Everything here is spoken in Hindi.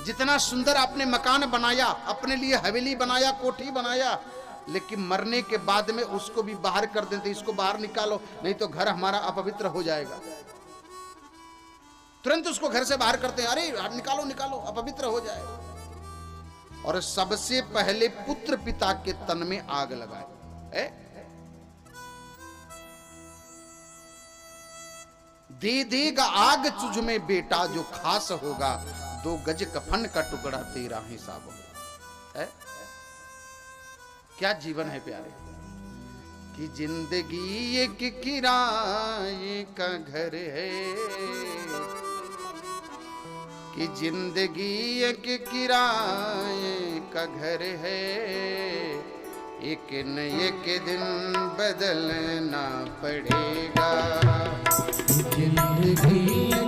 जितना सुंदर आपने मकान बनाया, अपने लिए हवेली बनाया, कोठी बनाया, लेकिन मरने के बाद में उसको भी बाहर कर देते, इसको बाहर निकालो नहीं तो घर हमारा अपवित्र हो जाएगा। तुरंत उसको घर से बाहर करते हैं, अरे निकालो निकालो अपवित्र हो जाएगा। और सबसे पहले पुत्र पिता के तन में आग लगाए। दे देगा आग तुझ में बेटा, जो खास होगा 2 गज कफन का टुकड़ा तेरा हिसाब होगा। क्या जीवन है प्यारे, कि जिंदगी एक किराए का घर है, कि जिंदगी एक किराए का घर है, एक न एक दिन बदलना पड़ेगा। जिंदगी